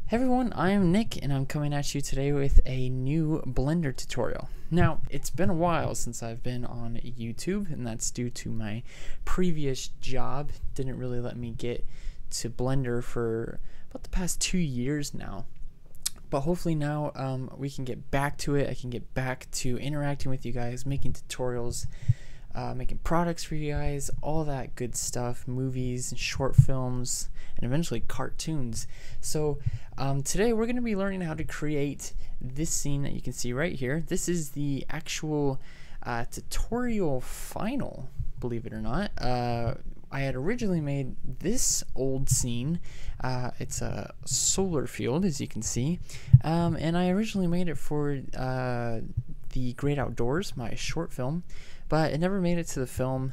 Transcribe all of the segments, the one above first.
Hey everyone, I am Nick and I'm coming at you today with a new Blender tutorial. Now, it's been a while since I've been on YouTube, and that's due to my previous job. Didn't really let me get to Blender for about the past 2 years now. But hopefully now we can get back to it. I can get back to interacting with you guys, making tutorials, making products for you guys, all that good stuff, movies, short films, and eventually cartoons. So today we're going to be learning how to create this scene that you can see right here. This is the actual tutorial final, believe it or not. I had originally made this old scene. It's a solar field, as you can see, and I originally made it for the Great Outdoors, my short film, but it never made it to the film,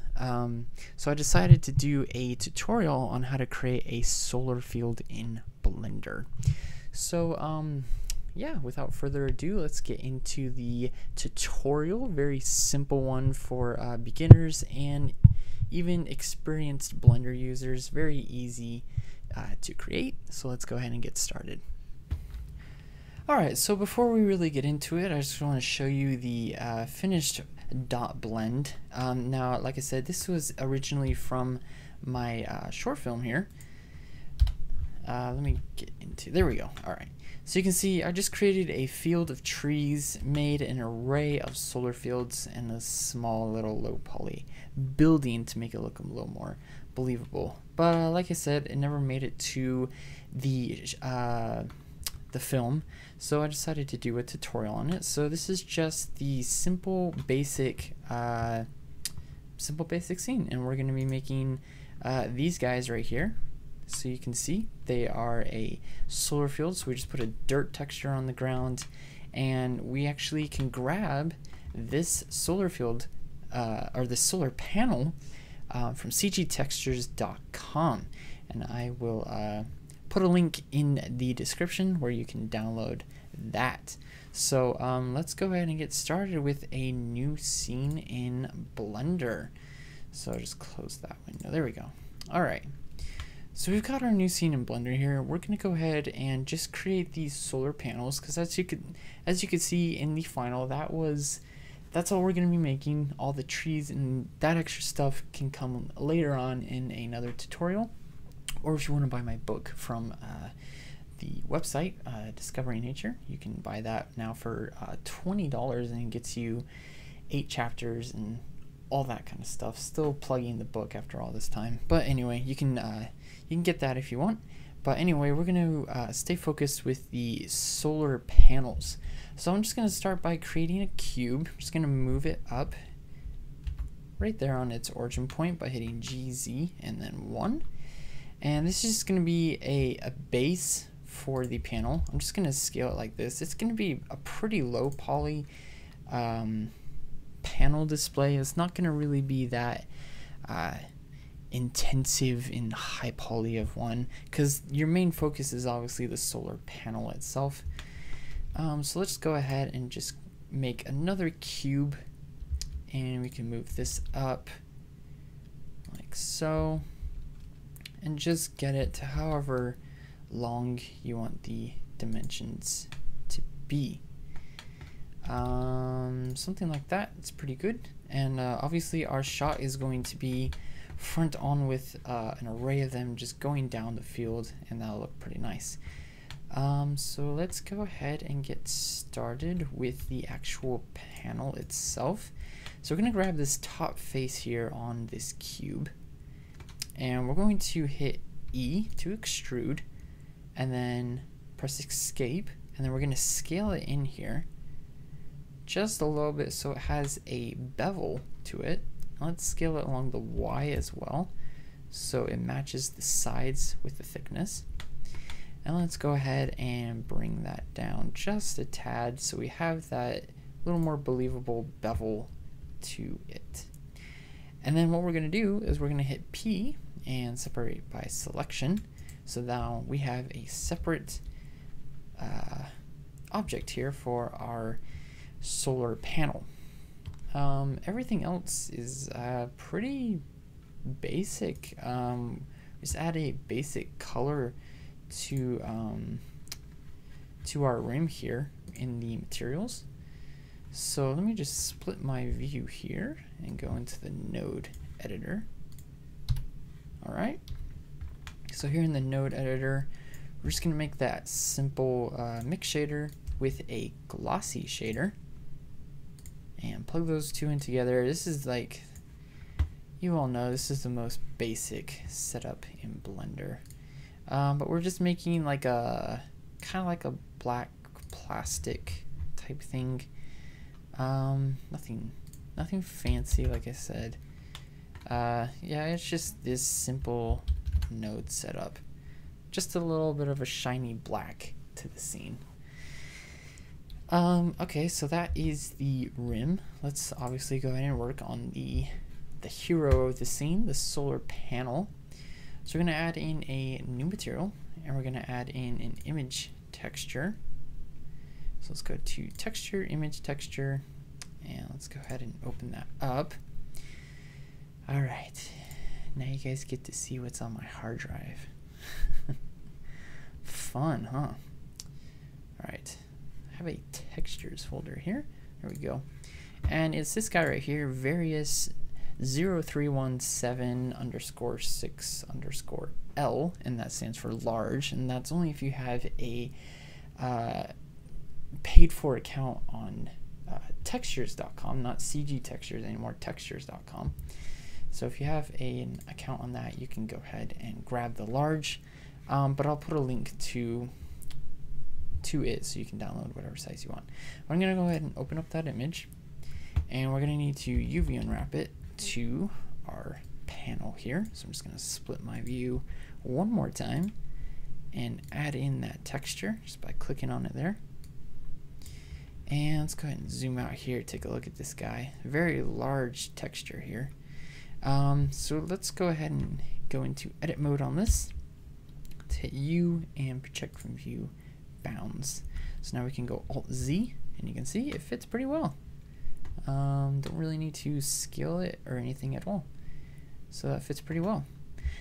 so I decided to do a tutorial on how to create a solar field in Blender. So yeah, without further ado, let's get into the tutorial. Very simple one for beginners and even experienced Blender users. Very easy to create, so let's go ahead and get started. Alright, so before we really get into it, I just want to show you the finished dot blend. Now, like I said, this was originally from my short film here. Let me get into, there we go. Alright, so you can see I just created a field of trees, made an array of solar fields, and a small little low poly building to make it look a little more believable. But like I said, it never made it to the film, so I decided to do a tutorial on it. So this is just the simple basic scene, and we're going to be making these guys right here. So you can see they are a solar field, so we just put a dirt texture on the ground, and we actually can grab this solar field or the solar panel from cgtextures.com, and I will put a link in the description where you can download that. So let's go ahead and get started with a new scene in Blender. So I'll just close that window. There we go. All-right. So we've got our new scene in Blender here. We're going to go ahead and just create these solar panels, because as you could see in the final, that's all we're going to be making. All the trees and that extra stuff can come later on in another tutorial. Or if you want to buy my book from the website, Discovering Nature, you can buy that now for $20, and it gets you 8 chapters and all that kind of stuff. Still plugging the book after all this time. But anyway, you can get that if you want. But anyway, we're going to stay focused with the solar panels. So I'm just going to start by creating a cube. I'm just going to move it up right there on its origin point by hitting GZ and then 1. And this is just going to be a base for the panel. I'm just going to scale it like this. It's going to be a pretty low poly panel display. It's not going to really be that intensive in high poly of one, because your main focus is obviously the solar panel itself. So let's go ahead and just make another cube, and we can move this up like so, and just get it to however long you want the dimensions to be. Something like that. It's pretty good. And obviously our shot is going to be front on with an array of them just going down the field, and that'll look pretty nice. So let's go ahead and get started with the actual panel itself. So we're going to grab this top face here on this cube, and we're going to hit E to extrude, and then press escape, and then we're going to scale it in here just a little bit so it has a bevel to it. Let's scale it along the Y as well so it matches the sides with the thickness. And let's go ahead and bring that down just a tad so we have that little more believable bevel to it. And then what we're going to do is we're going to hit P and separate by selection. So now we have a separate object here for our solar panel. Everything else is pretty basic. Just add a basic color to to our rim here in the materials. So let me just split my view here and go into the node editor. All right. So here in the node editor, we're just gonna make that simple mix shader with a glossy shader and plug those two in together. This is like, you all know, this is the most basic setup in Blender. But we're just making like a, kind of like a black plastic type thing. Nothing fancy, like I said. Yeah, it's just this simple node setup. Just a little bit of a shiny black to the scene. Okay, so that is the rim. Let's obviously go ahead and work on the hero of the scene, the solar panel. So we're gonna add in a new material, and we're gonna add in an image texture. So let's go to texture, image texture, and let's go ahead and open that up. All right, now you guys get to see what's on my hard drive. Fun, huh? All right, I have a textures folder here. There we go. And it's this guy right here, various 0317_6_L, and that stands for large, and that's only if you have a paid for account on textures.com, not CG Textures anymore, textures.com. So if you have an account on that, you can go ahead and grab the large, but I'll put a link to it so you can download whatever size you want. I'm gonna go ahead and open up that image, and we're gonna need to UV unwrap it to our panel here. So I'm just gonna split my view one more time and add in that texture just by clicking on it there. And let's go ahead and zoom out here, take a look at this guy. Very large texture here. So let's go ahead and go into edit mode on this. Let's hit U and project from view bounds. So now we can go Alt Z, and you can see it fits pretty well. Don't really need to scale it or anything at all. So that fits pretty well.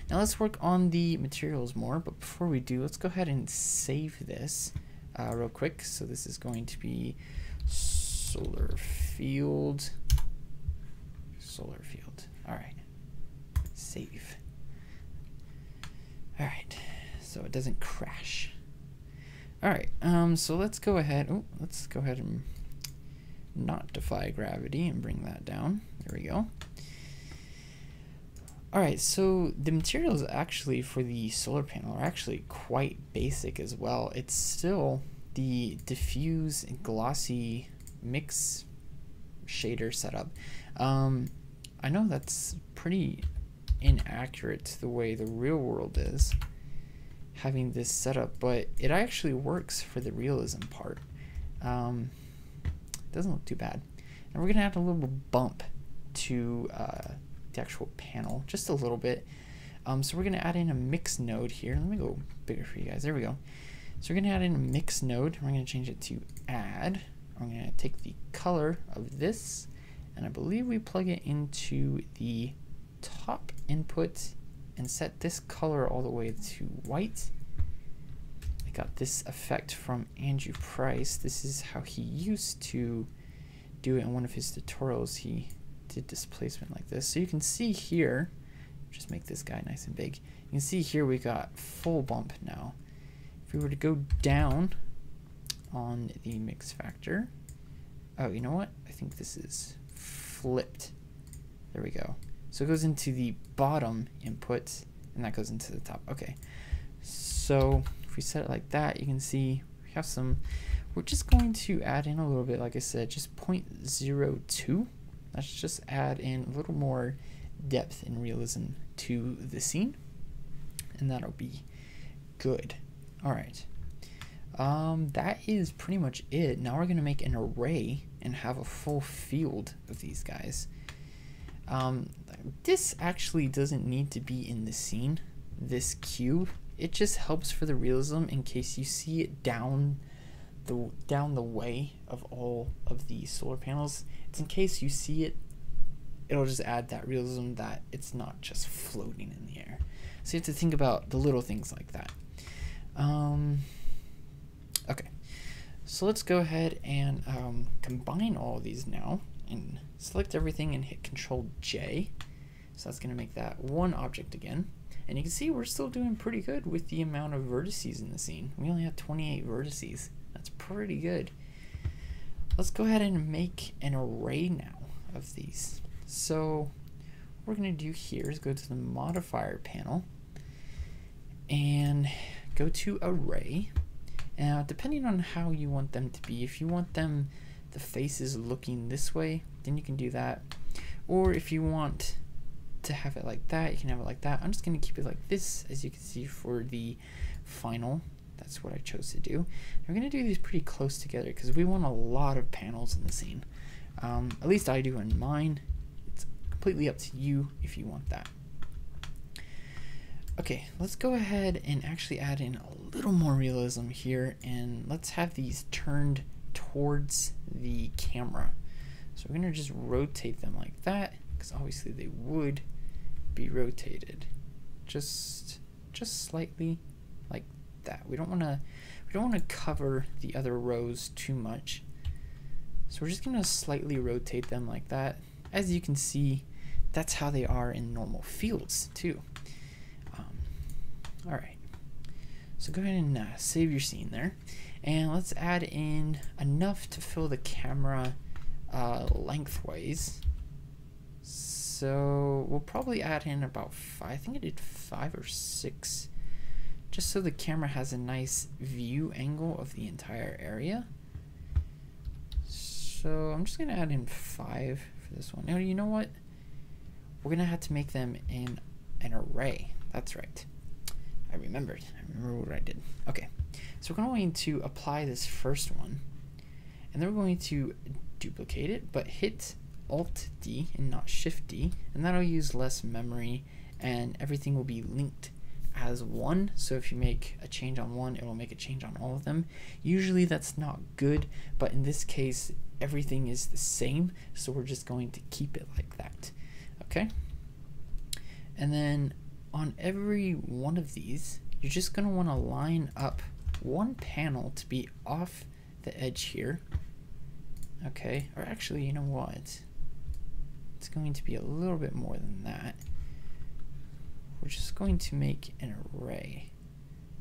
Now let's work on the materials more, but before we do, let's go ahead and save this real quick. So this is going to be solar field. All right, save. All right, so it doesn't crash. All right, so let's go ahead. Let's go ahead and not defy gravity and bring that down. There we go. All right, so the materials actually for the solar panel are actually quite basic as well. It's still the diffuse and glossy mix shader setup. I know that's pretty inaccurate to the way the real world is, having this setup, but it actually works for the realism part. Doesn't look too bad. And we're gonna add a little bump to the actual panel, just a little bit. So we're gonna add in a mix node here. Let me go bigger for you guys. There we go. So we're gonna add in a mix node. We're gonna change it to add. I'm gonna take the color of this, and I believe we plug it into the top input and set this color all the way to white. I got this effect from Andrew Price. This is how he used to do it in one of his tutorials. He did displacement like this. So you can see here, just make this guy nice and big. You can see here we got full bump now. If we were to go down on the mix factor, oh, you know what? I think this is flipped. There we go. So it goes into the bottom input, and that goes into the top. Okay, so if we set it like that, you can see we have some. We're just going to add in a little bit, like I said, just 0.02. Let's just add in a little more depth and realism to the scene, and that'll be good. All right, that is pretty much it. Now we're gonna make an array and have a full field of these guys. This actually doesn't need to be in the scene, this cube. It just helps for the realism in case you see it down the way of all of the solar panels. It's in case you see it, it'll just add that realism that it's not just floating in the air. So you have to think about the little things like that. Okay, So let's go ahead and combine all of these now and select everything and hit Control J. So that's going to make that one object again. And you can see we're still doing pretty good with the amount of vertices in the scene. We only have 28 vertices. That's pretty good. Let's go ahead and make an array now of these. So what we're going to do here is go to the modifier panel and go to array. Now, depending on how you want them to be, if you want them, the faces looking this way, then you can do that. Or if you want to have it like that, you can have it like that. I'm just going to keep it like this, as you can see for the final. That's what I chose to do. We're going to do these pretty close together because we want a lot of panels in the scene. At least I do in mine. It's completely up to you if you want that. Okay, let's go ahead and actually add in a little more realism here, and let's have these turned towards the camera. So we're going to just rotate them like that, because obviously they would be rotated just slightly like that. We don't want to cover the other rows too much. So we're just going to slightly rotate them like that. As you can see, that's how they are in normal fields too. Alright, so go ahead and save your scene there, and let's add in enough to fill the camera lengthways. So we'll probably add in about 5, I think I did 5 or 6, just so the camera has a nice view angle of the entire area. So I'm just going to add in 5 for this one. Now, you know what? We're going to have to make them in an array. That's right. I remember what I did. Okay, so we're going to apply this first one, and then we're going to duplicate it, but hit Alt D and not Shift D, and that'll use less memory, and everything will be linked as one. So if you make a change on one, it will make a change on all of them. Usually that's not good, but in this case, everything is the same, so we're just going to keep it like that. Okay, and then on every one of these, you're just going to want to line up one panel to be off the edge here. Okay, or actually, you know what? It's going to be a little bit more than that. We're just going to make an array.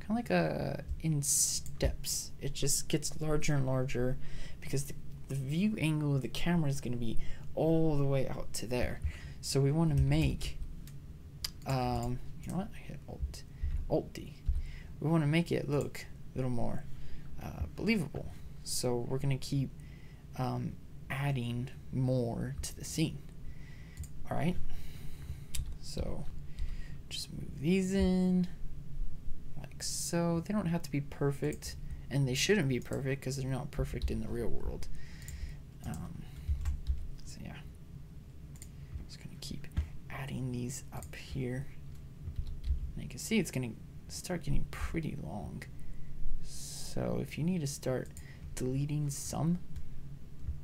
Kind of like in steps. It just gets larger and larger because the view angle of the camera is going to be all the way out to there. So we want to make you know what? I hit Alt D. We want to make it look a little more believable. So we're going to keep adding more to the scene. All right. So just move these in like so. They don't have to be perfect, and they shouldn't be perfect because they're not perfect in the real world. So yeah, just going to keep adding these up here. And you can see it's going to start getting pretty long. So if you need to start deleting some,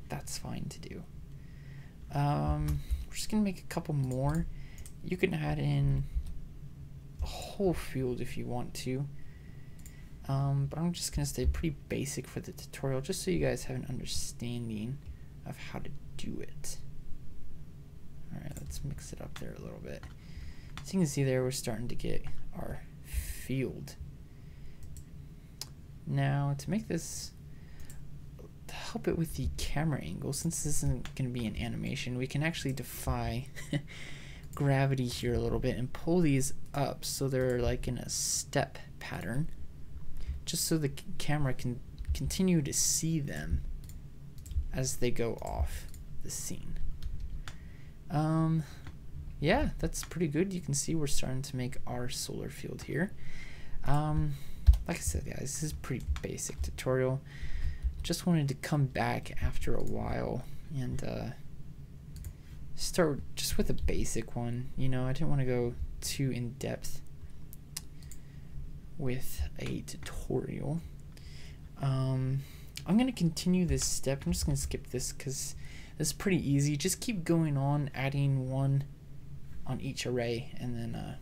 that's fine to do. We're just going to make a couple more. You can add in a whole field if you want to. But I'm just going to stay pretty basic for the tutorial, just so you guys have an understanding of how to do it. Alright, let's mix it up there a little bit. So you can see there we're starting to get our field. Now to make this, to help it with the camera angle, since this isn't going to be an animation, we can actually defy gravity here a little bit and pull these up so they're like in a step pattern, just so the camera can continue to see them as they go off the scene. Yeah, that's pretty good. You can see we're starting to make our solar field here. Like I said, guys, this is a pretty basic tutorial. Just wanted to come back after a while and start just with a basic one. You know, I didn't want to go too in depth with a tutorial. I'm going to continue this step. I'm just going to skip this because it's pretty easy. Just keep going on, adding one on each array, and then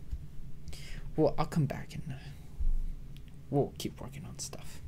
well, I'll come back and we'll keep working on stuff.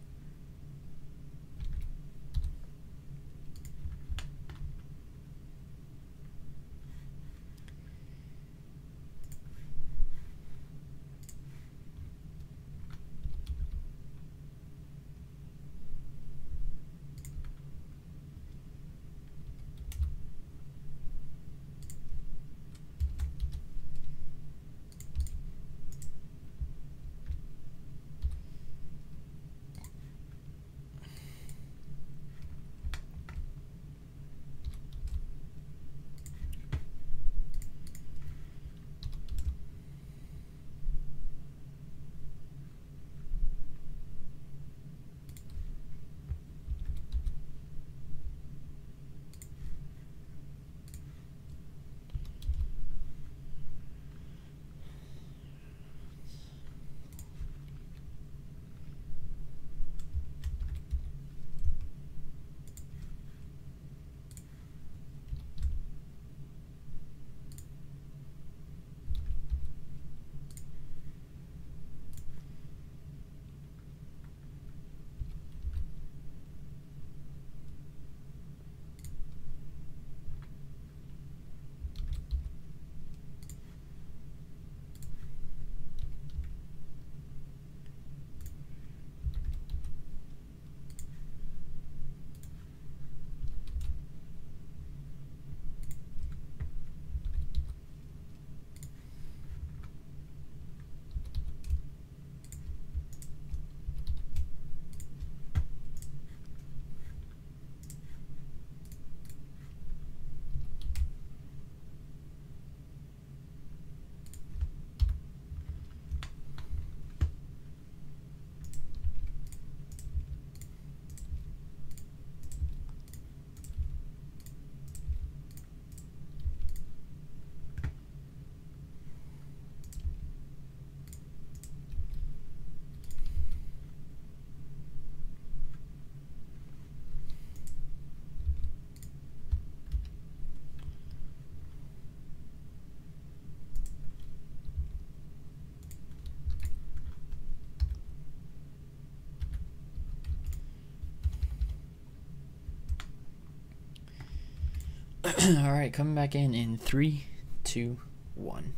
All right, coming back in 3, 2, 1.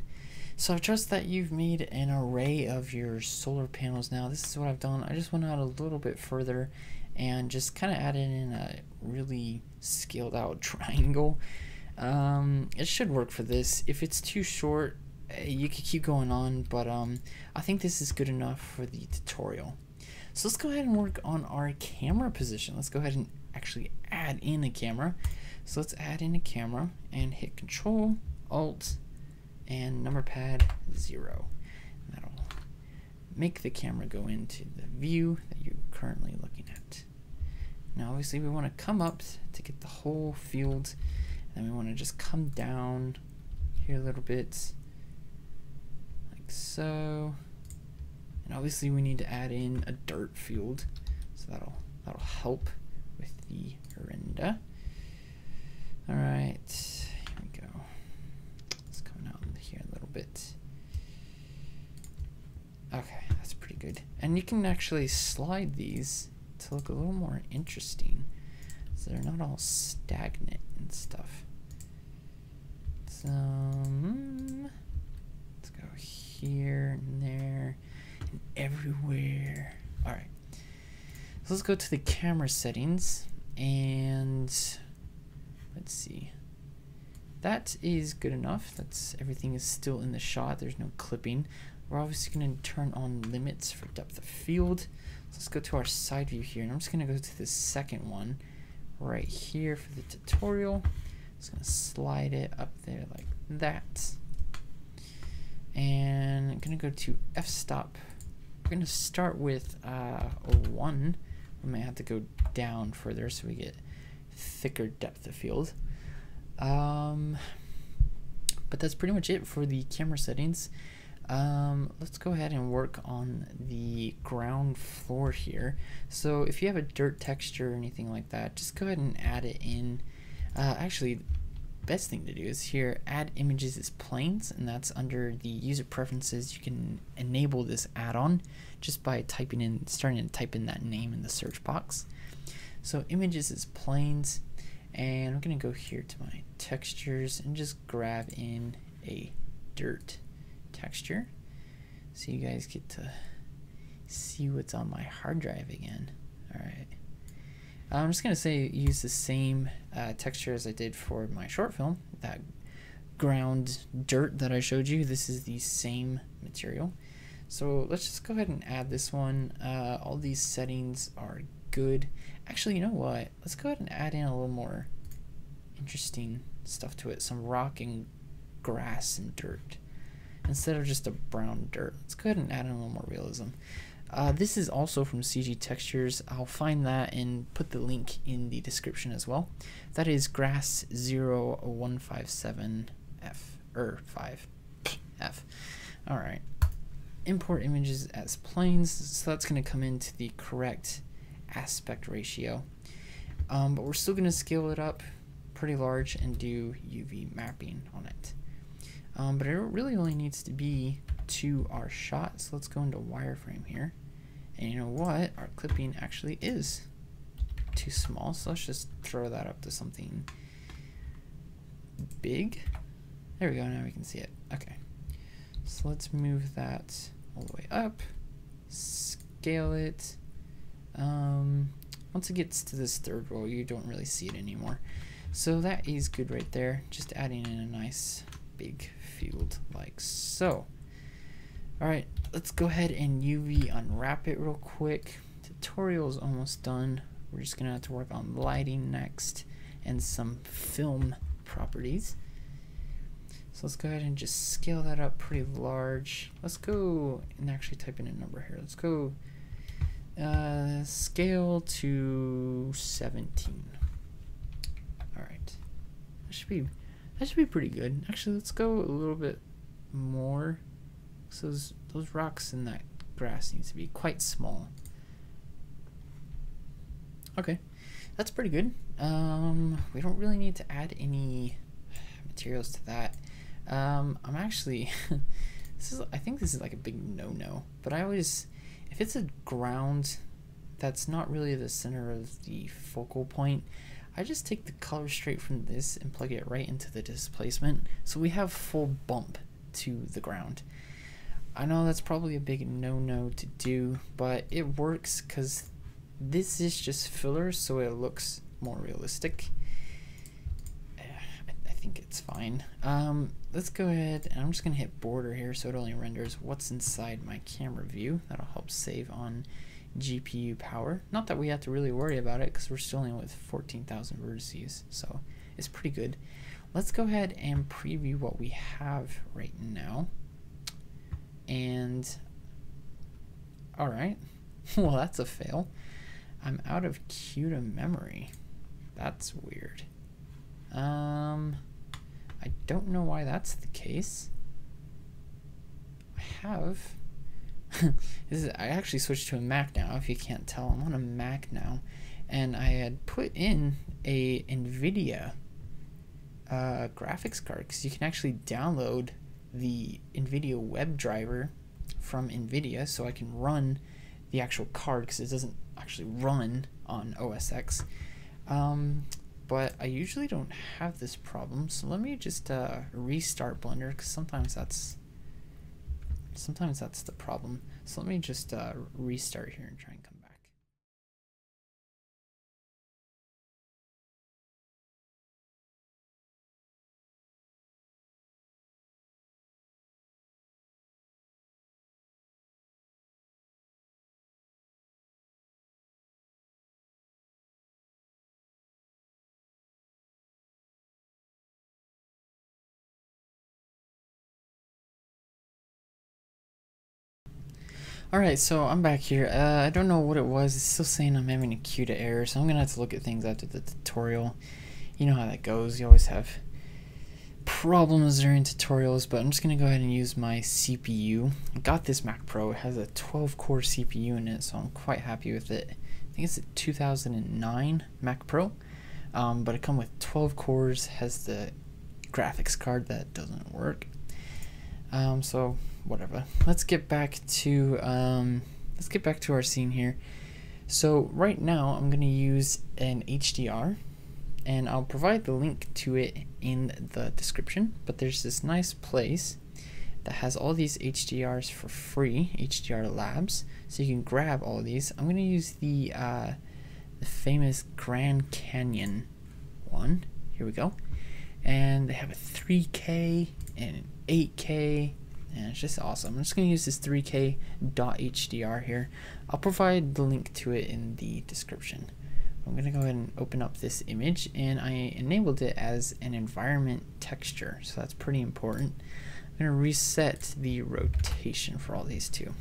So I trust that you've made an array of your solar panels now. This is what I've done. I just went out a little bit further and just kind of added in a really scaled out triangle. It should work for this. If it's too short, you could keep going on, but I think this is good enough for the tutorial. So let's go ahead and work on our camera position. Let's go ahead and actually add in a camera. So let's add in a camera and hit Control, Alt, and number pad 0. And that'll make the camera go into the view that you're currently looking at. Now obviously we want to come up to get the whole field, and we want to just come down here a little bit, like so. And obviously we need to add in a dirt field, so that'll help with the render. All right, here we go. It's coming out here a little bit. Okay, that's pretty good. And you can actually slide these to look a little more interesting, so they're not all stagnant and stuff. So let's go here and there and everywhere. All right, so let's go to the camera settings, and let's see. That is good enough. That's everything is still in the shot. There's no clipping. We're obviously going to turn on limits for depth of field. So let's go to our side view here, and I'm just going to go to the second one right here for the tutorial. Just going to slide it up there like that. And I'm going to go to f-stop. We're going to start with a 1. We may have to go down further so we get thicker depth of field. But that's pretty much it for the camera settings. Let's go ahead and work on the ground floor here. So if you have a dirt texture or anything like that, just go ahead and add it in. Actually, the best thing to do is here, add images as planes, and that's under the user preferences. You can enable this add-on just by starting to type in that name in the search box. So images as planes, and I'm gonna go here to my textures and just grab in a dirt texture so you guys get to see what's on my hard drive again. All right, I'm just gonna say use the same texture as I did for my short film, that ground dirt that I showed you. This is the same material, so let's just go ahead and add this one. All these settings are good. Actually, you know what, let's go ahead and add in a little more interesting stuff to it, some rock and grass and dirt instead of just a brown dirt. Let's go ahead and add in a little more realism. This is also from CG Textures. I'll find that and put the link in the description as well. That is grass 0157F or 5F. All right, import images as planes, so that's going to come into the correct aspect ratio, but we're still going to scale it up pretty large and do UV mapping on it. But it really only needs to be to our shot, so let's go into wireframe here, and you know what, our clipping actually is too small, so let's just throw that up to something big. There we go, now we can see it. Okay, so let's move that all the way up, scale it. Once it gets to this third row, you don't really see it anymore, so that is good right there. Just adding in a nice big field like so. All right, let's go ahead and UV unwrap it real quick. Tutorial is almost done. We're just gonna have to work on lighting next and some film properties. So let's go ahead and just scale that up pretty large. Let's go and actually type in a number here. Let's go scale to 17. All right, that should be pretty good. Actually, let's go a little bit more. So those rocks and that grass needs to be quite small. Okay, that's pretty good. We don't really need to add any materials to that. I'm actually I think this is like a big no-no, but I always, if it's a ground that's not really the center of the focal point, I just take the color straight from this and plug it right into the displacement, so we have full bump to the ground. I know that's probably a big no-no to do, but it works because this is just filler, so it looks more realistic. I think it's fine. Let's go ahead, and I'm just gonna hit border here so it only renders what's inside my camera view. That'll help save on GPU power. Not that we have to really worry about it because we're still in with 14,000 vertices, so it's pretty good. Let's go ahead and preview what we have right now. And all right, well, that's a fail. I'm out of CUDA memory. That's weird. I don't know why that's the case. I have I actually switched to a Mac now, if you can't tell. I'm on a Mac now, and I had put in a NVIDIA graphics card, because you can actually download the NVIDIA WebDriver from NVIDIA, so I can run the actual card, because it doesn't actually run on OS X. But I usually don't have this problem, so let me just restart Blender, because sometimes that's the problem. So let me just restart here and try and come back. Alright, so I'm back here. I don't know what it was. It's still saying I'm having a CUDA error, so I'm going to have to look at things after the tutorial. You know how that goes. You always have problems during tutorials, but I'm just going to go ahead and use my CPU. I got this Mac Pro. It has a 12-core CPU in it, so I'm quite happy with it. I think it's a 2009 Mac Pro, but it comes with 12 cores, has the graphics card that doesn't work. So whatever. Let's get back to our scene here. So right now I'm going to use an HDR, and I'll provide the link to it in the description. But there's this nice place that has all these HDRs for free, HDR Labs, so you can grab all of these. I'm going to use the famous Grand Canyon one. Here we go. And they have a 3K and an 8K, and it's just awesome. I'm just going to use this 3K.HDR here. I'll provide the link to it in the description. I'm going to go ahead and open up this image, and I enabled it as an environment texture, so that's pretty important. I'm going to reset the rotation for all these too.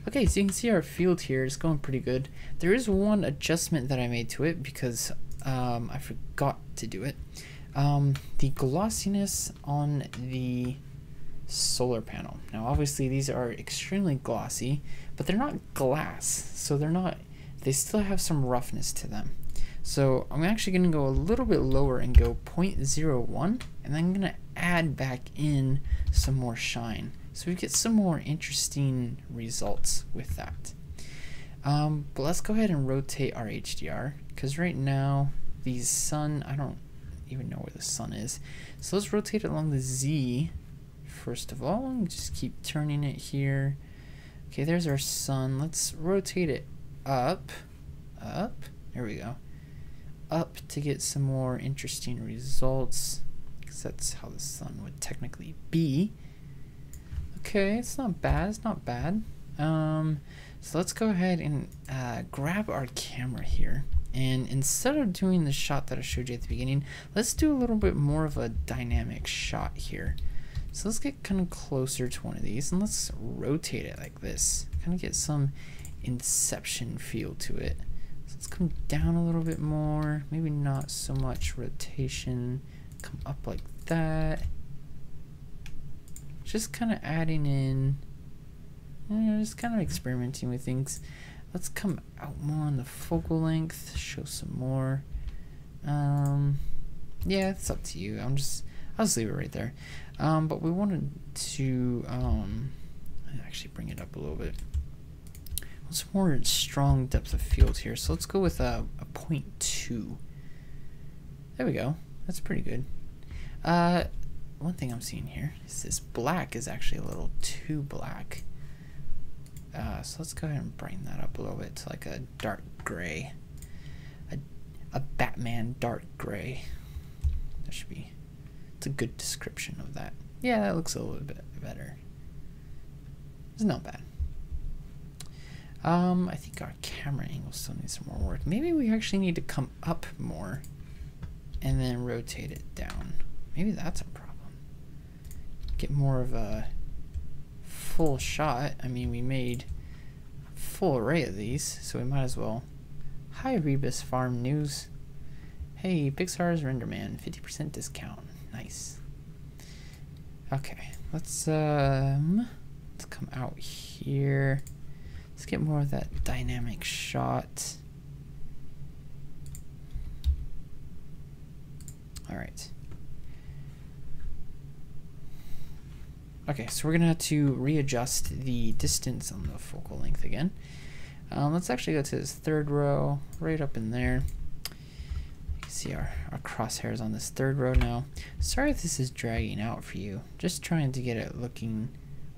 Okay, so you can see our field here is going pretty good. There is one adjustment that I made to it because I forgot to do it. The glossiness on the solar panel. Now obviously these are extremely glossy, but they're not glass, so they still have some roughness to them. So I'm actually going to go a little bit lower and go 0.01, and then I'm going to add back in some more shine, so we get some more interesting results with that. But let's go ahead and rotate our HDR, because right now the sun, I don't even know where the sun is. So let's rotate it along the Z first of all, and just keep turning it here. Okay, there's our sun. Let's rotate it up. There we go. Up to get some more interesting results, because that's how the sun would technically be. Okay, it's not bad. It's not bad. So let's go ahead and grab our camera here. And instead of doing the shot that I showed you at the beginning, let's do a little bit more of a dynamic shot here. So let's get kind of closer to one of these, and let's rotate it like this. Kind of get some inception feel to it. So let's come down a little bit more. Maybe not so much rotation. Come up like that. Just kind of adding in, just kind of experimenting with things. Let's come out more on the focal length, show some more. Yeah, it's up to you. I'll just leave it right there. But we wanted to actually bring it up a little bit. It's more strong depth of field here, so let's go with a 0.2. There we go. That's pretty good. One thing I'm seeing here is this black is actually a little too black. So let's go ahead and brighten that up a little bit to like a dark gray. A Batman dark gray. That should be, it's a good description of that. Yeah, that looks a little bit better. It's not bad. I think our camera angle still needs some more work. Maybe we actually need to come up more and then rotate it down. Maybe that's a problem. Get more of a full shot. I mean, we made a full array of these, so we might as well. Hi, Rebus Farm News. Hey, Pixar's RenderMan, 50% discount. Nice. Okay, let's come out here. Let's get more of that dynamic shot. All right. Okay, so we're gonna have to readjust the distance on the focal length again. Let's actually go to this third row, right up in there. You can see our crosshairs on this third row now. Sorry if this is dragging out for you. Just trying to get it looking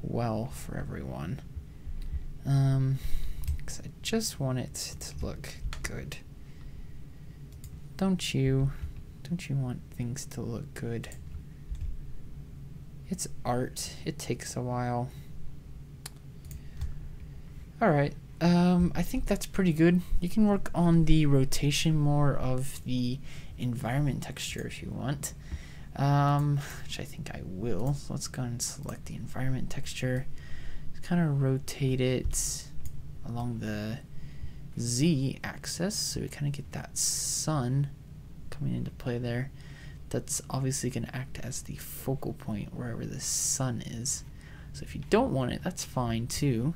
well for everyone. Because I just want it to look good. Don't you want things to look good? It's art. It takes a while. Alright, I think that's pretty good. You can work on the rotation more of the environment texture if you want. Which I think I will. So let's go and select the environment texture. Just kind of rotate it along the Z axis so we kind of get that sun coming into play there. That's obviously going to act as the focal point wherever the sun is. So if you don't want it, that's fine too.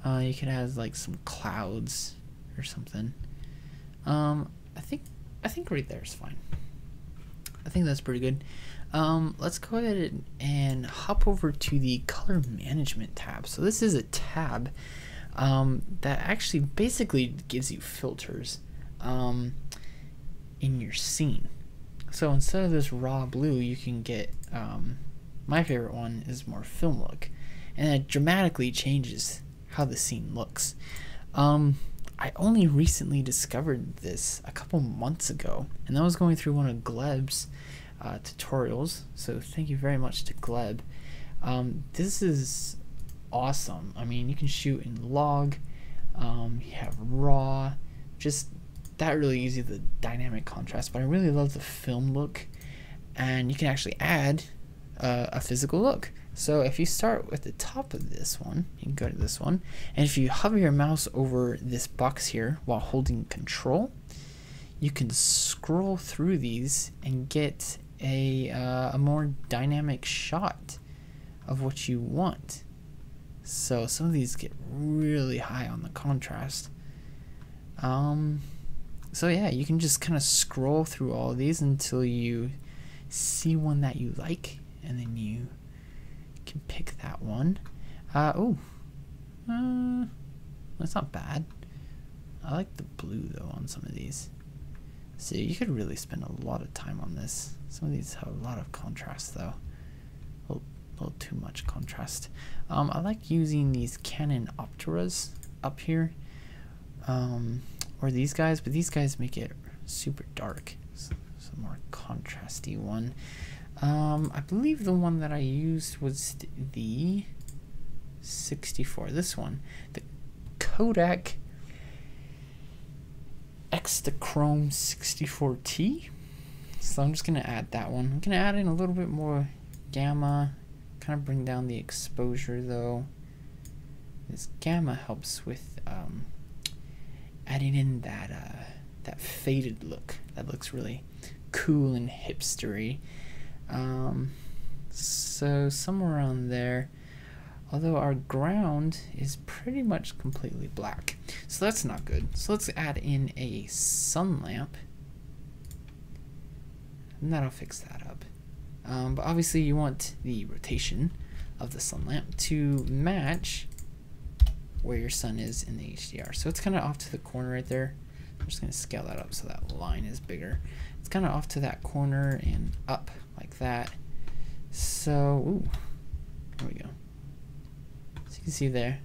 You could add like some clouds or something. I think right there is fine. I think that's pretty good. Let's go ahead and hop over to the color management tab. So this is a tab that actually basically gives you filters in your scene. So instead of this raw blue, you can get, my favorite one is more film look, and it dramatically changes how the scene looks. I only recently discovered this a couple months ago, and I was going through one of Gleb's tutorials, so thank you very much to Gleb. This is awesome. I mean, you can shoot in log, you have raw, just that really gives you the dynamic contrast, but I really love the film look, and you can actually add a physical look. So if you start with the top of this one, you can go to this one, and if you hover your mouse over this box here while holding control, you can scroll through these and get a more dynamic shot of what you want. So some of these get really high on the contrast. So yeah, you can just kind of scroll through all of these until you see one that you like, and then you can pick that one. That's not bad. I like the blue though on some of these. So you could really spend a lot of time on this. Some of these have a lot of contrast though. A little too much contrast. I like using these Canon Opteras up here. Or these guys, but these guys make it super dark. So a more contrasty one. I believe the one that I used was the 64. This one, the Kodak Extachrome 64T. So I'm just gonna add that one. I'm gonna add in a little bit more gamma, kind of bring down the exposure though. This gamma helps with adding in that faded look. That looks really cool and hipstery. So somewhere around there, although our ground is pretty much completely black, so that's not good. So let's add in a sun lamp, and that'll fix that up. But obviously you want the rotation of the sun lamp to match where your sun is in the HDR. So it's kind of off to the corner right there. I'm just going to scale that up so that line is bigger. It's kind of off to that corner and up like that. So, ooh, there we go. So you can see there.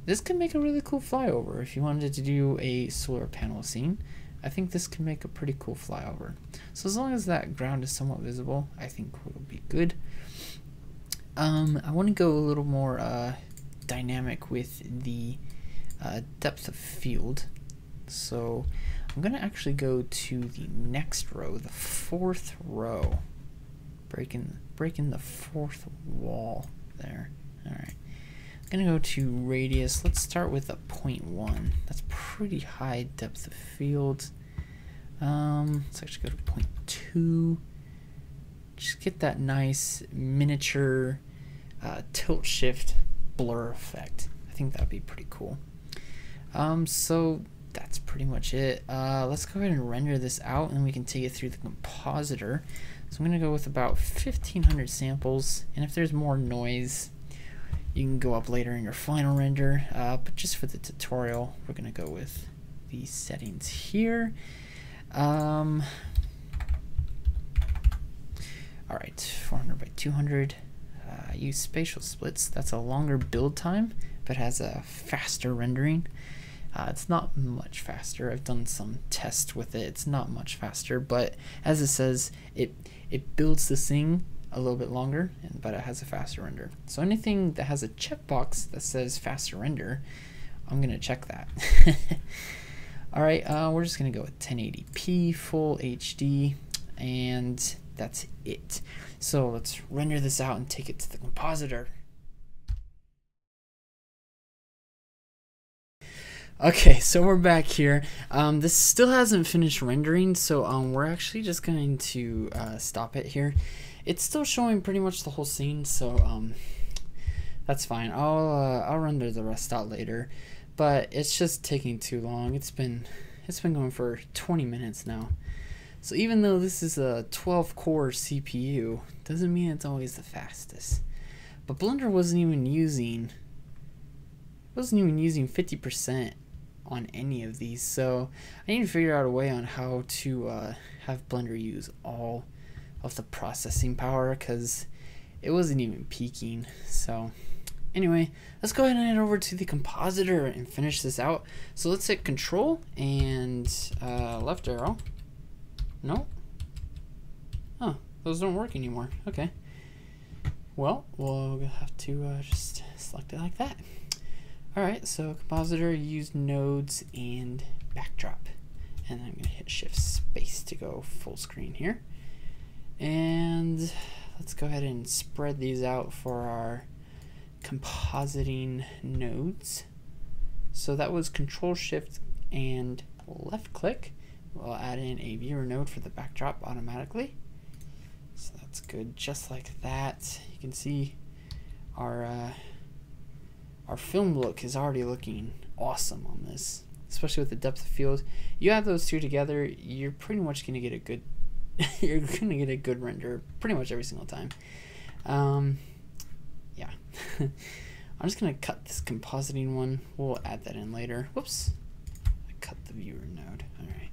This could make a really cool flyover if you wanted to do a solar panel scene. I think this can make a pretty cool flyover. So as long as that ground is somewhat visible, I think it'll be good. I want to go a little more dynamic with the depth of field. So I'm going to actually go to the next row, the 4th row, breaking the 4th wall there. All right. I'm gonna go to radius. Let's start with a 0.1. That's pretty high depth of field. Let's actually go to 0.2. Just get that nice miniature tilt shift blur effect. I think that'd be pretty cool. So that's pretty much it. Let's go ahead and render this out and we can take it through the compositor. So I'm gonna go with about 1500 samples, and if there's more noise, you can go up later in your final render, but just for the tutorial, we're going to go with these settings here. Alright, 400 by 200. Use spatial splits. That's a longer build time, but has a faster rendering. It's not much faster. I've done some tests with it. It's not much faster, but as it says, it builds the thing a little bit longer, but it has a faster render. So anything that has a checkbox that says faster render, I'm gonna check that. Alright, we're just gonna go with 1080p full HD, and that's it. So let's render this out and take it to the compositor. Okay, so we're back here. This still hasn't finished rendering, so we're actually just going to stop it here. It's still showing pretty much the whole scene, so that's fine. I'll render the rest out later, but it's just taking too long. It's been going for 20 minutes now. So even though this is a 12-core CPU, doesn't mean it's always the fastest. But Blender wasn't even using 50% on any of these, so I need to figure out a way on how to have Blender use all of the processing power, because it wasn't even peaking. So anyway, let's go ahead and head over to the compositor and finish this out. So let's hit Control and left arrow. No? Oh, those don't work anymore. Okay. Well, we'll have to just select it like that. Alright, so compositor, use nodes and backdrop. And I'm going to hit Shift Space to go full screen here. And let's go ahead and spread these out for our compositing nodes. So that was Control Shift and left click. We'll add in a viewer node for the backdrop automatically. So that's good, just like that. You can see our film look is already looking awesome on this, especially with the depth of field. You add those two together, you're pretty much gonna get a good you're gonna get a good render pretty much every single time. Yeah. I'm just gonna cut this compositing one. We'll add that in later. Whoops. I cut the viewer node. Alright.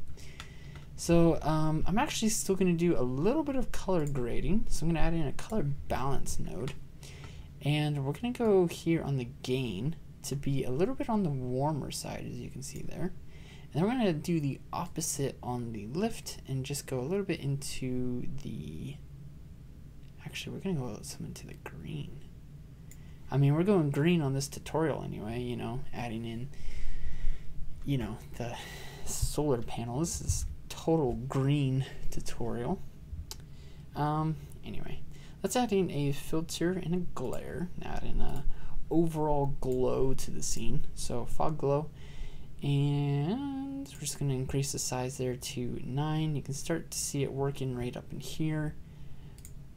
So I'm actually still gonna do a little bit of color grading. So I'm gonna add in a color balance node. And we're going to go here on the gain to be a little bit on the warmer side, as you can see there. And then we're going to do the opposite on the lift and just go a little bit into the... Actually, we're going to go some into the green. I mean, we're going green on this tutorial anyway, you know, adding in, you know, the solar panel. This is total green tutorial. Anyway. Let's add in a filter and a glare, add in a overall glow to the scene. So fog glow, and we're just going to increase the size there to 9. You can start to see it working right up in here.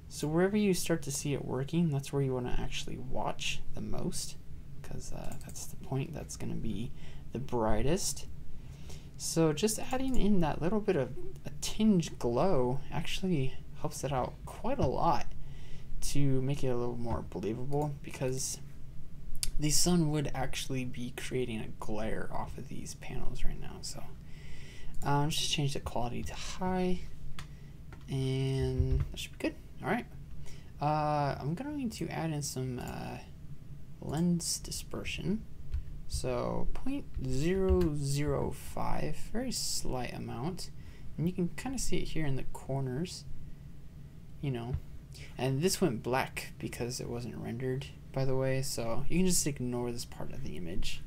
So wherever you start to see it working, that's where you want to actually watch the most, because that's the point. That's going to be the brightest. So just adding in that little bit of a tinge glow actually helps it out quite a lot to make it a little more believable, because the sun would actually be creating a glare off of these panels right now. So Just change the quality to high, and that should be good. All right. I'm going to add in some lens dispersion. So 0.005, very slight amount. And you can kind of see it here in the corners, you know. And this went black because it wasn't rendered, by the way. So you can just ignore this part of the image.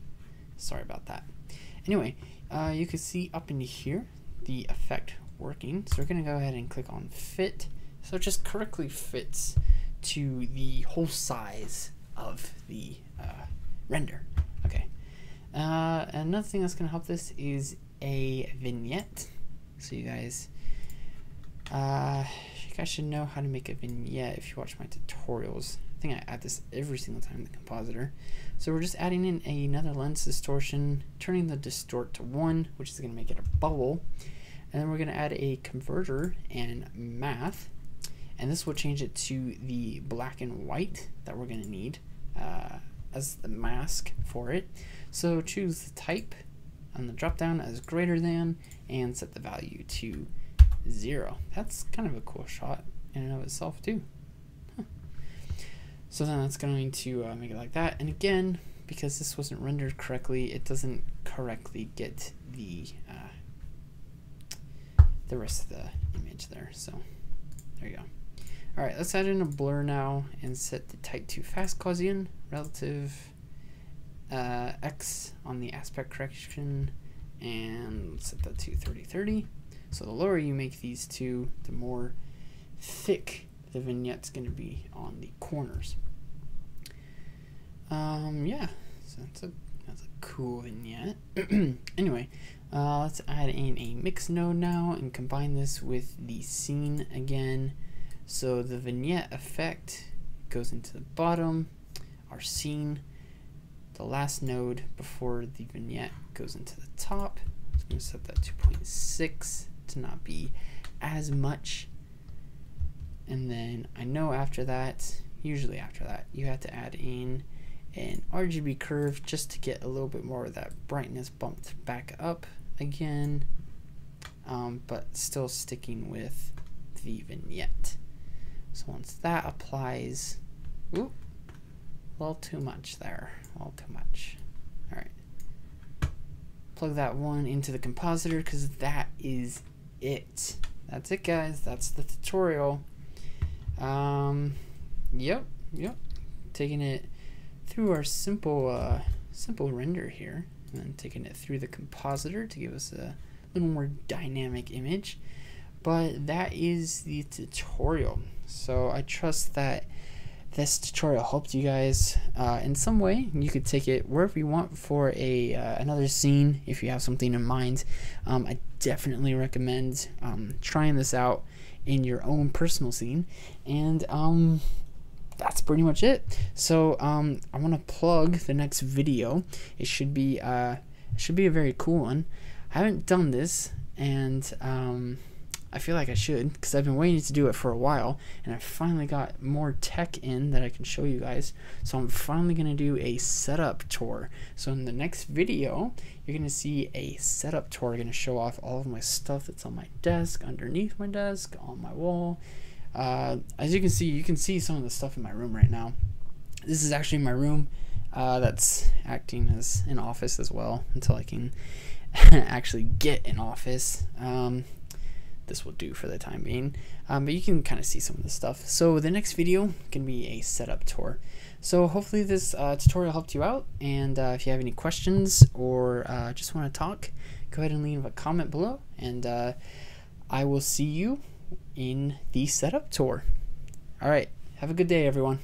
Sorry about that. Anyway, you can see up into here the effect working. So we're going to go ahead and click on fit. So it just correctly fits to the whole size of the render. Okay. Another thing that's going to help this is a vignette. So you guys should know how to make a vignette if you watch my tutorials. I think I add this every single time in the compositor. So we're just adding in another lens distortion, turning the distort to 1, which is going to make it a bubble. And then we're going to add a converter and math. And this will change it to the black and white that we're going to need as the mask for it. So choose the type on the drop down as greater than and set the value to 0. That's kind of a cool shot in and of itself too. Huh. So then that's going to make it like that. And again, because this wasn't rendered correctly, it doesn't correctly get the rest of the image there. So there you go. All right, let's add in a blur now and set the type to fast Gaussian, relative X on the aspect correction, and set that to 30/30. So the lower you make these two, the more thick the vignette's going to be on the corners. Yeah, so that's a cool vignette. Anyway, let's add in a mix node now and combine this with the scene again. So the vignette effect goes into the bottom, our scene, the last node before the vignette goes into the top. I'm going to set that to 0.6 to not be as much. And then I know after that, usually after that, you have to add in an RGB curve just to get a little bit more of that brightness bumped back up again, but still sticking with the vignette. So once that applies, ooh, a little too much there, a little too much. All right, plug that one into the compositor because that is it. That's it, guys. That's the tutorial. Yep. Taking it through our simple render here, and then taking it through the compositor to give us a little more dynamic image. But that is the tutorial. So I trust that this tutorial helped you guys in some way. You could take it wherever you want for another scene if you have something in mind. I definitely recommend trying this out in your own personal scene. And that's pretty much it. So I want to plug the next video. It should be a very cool one. I haven't done this, and I feel like I should, because I've been waiting to do it for a while, and I finally got more tech in that I can show you guys. So I'm finally going to do a setup tour. So in the next video, you're going to see a setup tour. I'm going to show off all of my stuff that's on my desk, underneath my desk, on my wall. As you can see some of the stuff in my room right now. This is actually my room that's acting as an office as well until I can actually get an office. This will do for the time being, but you can kind of see some of the stuff. So the next video can be a setup tour. So hopefully this tutorial helped you out, and if you have any questions or just want to talk, go ahead and leave a comment below, and I will see you in the setup tour. All right, have a good day, everyone.